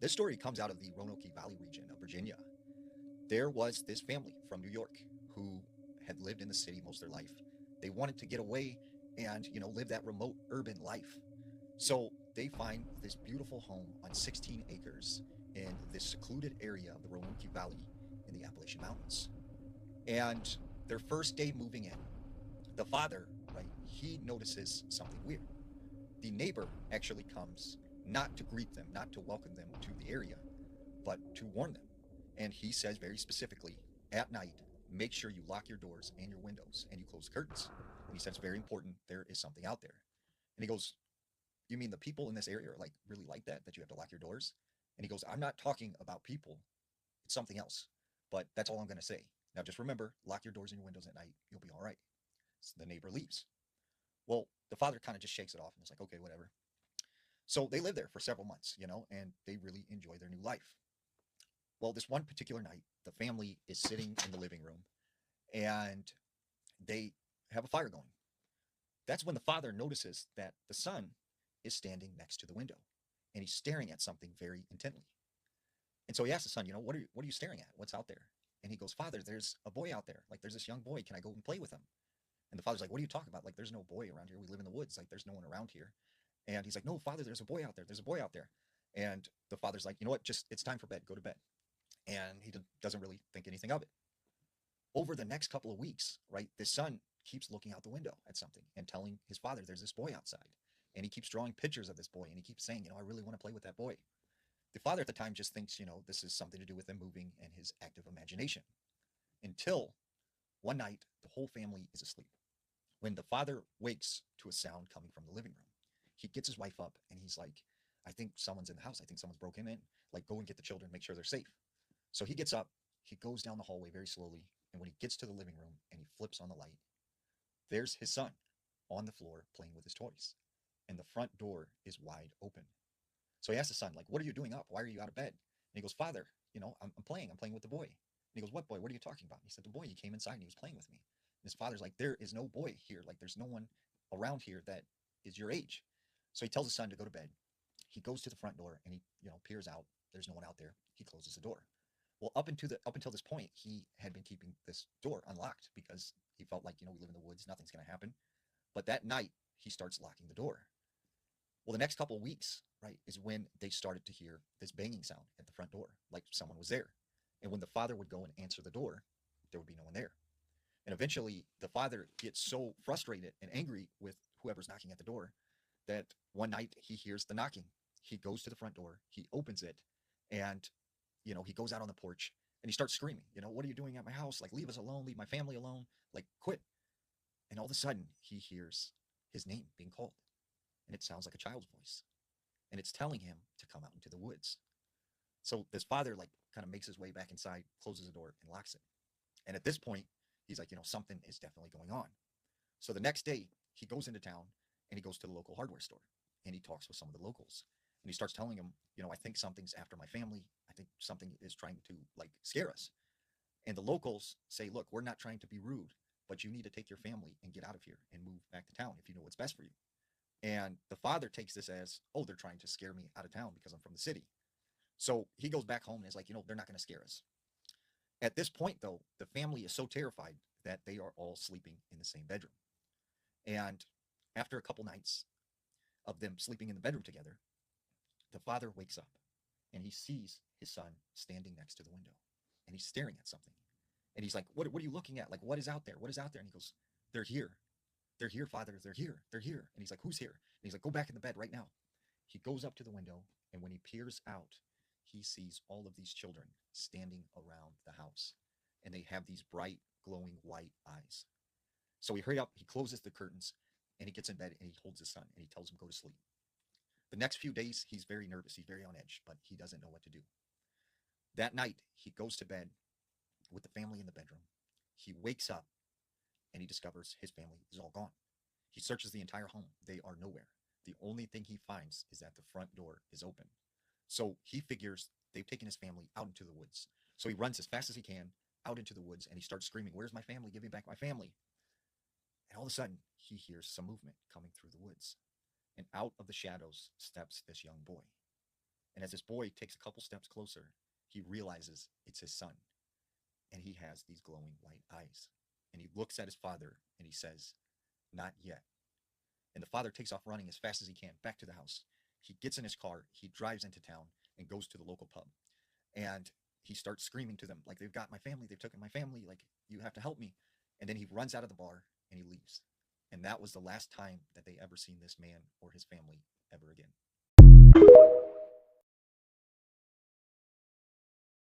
This story comes out of the Roanoke Valley region of Virginia. There was this family from New York who had lived in the city most of their life. They wanted to get away and, live that remote urban life. So they find this beautiful home on 16 acres in this secluded area of the Roanoke Valley in the Appalachian Mountains. And their first day moving in, the father, right, he notices something weird. The neighbor actually comes not to greet them, not to welcome them to the area, but to warn them. And he says very specifically, at night, make sure you lock your doors and your windows and you close the curtains. And he says, very important, there is something out there. And he goes, you mean the people in this area are like really like that you have to lock your doors? And he goes, I'm not talking about people. It's something else. But that's all I'm going to say. Now just remember, lock your doors and your windows at night. You'll be all right. So the neighbor leaves. Well, the father kind of just shakes it off and is like, okay, whatever. So they live there for several months, and they really enjoy their new life. Well, this one particular night, the family is sitting in the living room and they have a fire going. That's when the father notices that the son is standing next to the window and he's staring at something very intently. And so he asks the son, what are you staring at? What's out there? And he goes, Father, there's a boy out there. Like, there's this young boy. Can I go and play with him? And the father's like, what are you talking about? Like, there's no boy around here. We live in the woods. Like, there's no one around here. And he's like, no, Father, there's a boy out there. There's a boy out there. And the father's like, you know what? Just, it's time for bed. Go to bed. And he doesn't really think anything of it. Over the next couple of weeks, right, the son keeps looking out the window at something and telling his father, there's this boy outside. And he keeps drawing pictures of this boy and he keeps saying, I really want to play with that boy. The father at the time just thinks, this is something to do with him moving and his active imagination. Until one night, the whole family is asleep. When the father wakes to a sound coming from the living room, he gets his wife up and he's like, I think someone's in the house. I think someone's broken in. Like, go and get the children, make sure they're safe. So he gets up, he goes down the hallway very slowly. And when he gets to the living room and he flips on the light, there's his son on the floor playing with his toys. And the front door is wide open. So he asks the son, like, what are you doing up? Why are you out of bed? And he goes, Father, I'm playing. I'm playing with the boy. And he goes, what boy? What are you talking about? And he said, the boy, he came inside and he was playing with me. And his father's like, there is no boy here. Like, there's no one around here that is your age. So he tells his son to go to bed. He goes to the front door and he, peers out. There's no one out there. He closes the door. Well, up until this point, he had been keeping this door unlocked because he felt like, we live in the woods, nothing's going to happen. But that night, he starts locking the door. Well, the next couple of weeks, right, is when they started to hear this banging sound at the front door, like someone was there. And when the father would go and answer the door, there would be no one there. And eventually, the father gets so frustrated and angry with whoever's knocking at the door that one night he hears the knocking. He goes to the front door, he opens it, and he goes out on the porch and he starts screaming, what are you doing at my house? Like, leave us alone, leave my family alone, like, quit. And all of a sudden, he hears his name being called, and it sounds like a child's voice, and it's telling him to come out into the woods. So this father, like, kind of makes his way back inside, closes the door, and locks it. And at this point, he's like, something is definitely going on. So the next day, he goes into town and he goes to the local hardware store and he talks with some of the locals. And he starts telling them, I think something's after my family. I think something is trying to like scare us. And the locals say, look, we're not trying to be rude, but you need to take your family and get out of here and move back to town if you know what's best for you. And the father takes this as, oh, they're trying to scare me out of town because I'm from the city. So he goes back home and is like, they're not going to scare us. At this point, though, the family is so terrified that they are all sleeping in the same bedroom. And after a couple nights of them sleeping in the bedroom together, the father wakes up and he sees his son standing next to the window and he's staring at something. And he's like, what are you looking at? Like, what is out there? What is out there? And he goes, they're here. They're here, Father. They're here. They're here. And he's like, who's here? And he's like, go back in the bed right now. He goes up to the window, and when he peers out, he sees all of these children standing around the house. And they have these bright, glowing white eyes. So he hurried up, he closes the curtains, and he gets in bed and he holds his son and he tells him go to sleep. The next few days, he's very nervous. He's very on edge, but he doesn't know what to do. That night, he goes to bed with the family in the bedroom. He wakes up and he discovers his family is all gone. He searches the entire home. They are nowhere. The only thing he finds is that the front door is open. So he figures they've taken his family out into the woods. So he runs as fast as he can out into the woods and he starts screaming, where's my family? Give me back my family. And all of a sudden, he hears some movement coming through the woods. And out of the shadows steps this young boy. And as this boy takes a couple steps closer, he realizes it's his son. And he has these glowing white eyes. And he looks at his father and he says, "Not yet." And the father takes off running as fast as he can back to the house. He gets in his car, he drives into town and goes to the local pub. And he starts screaming to them, like, "They've got my family, they've taken my family, like, you have to help me." And then he runs out of the bar and he leaves. And that was the last time that they ever seen this man or his family ever again.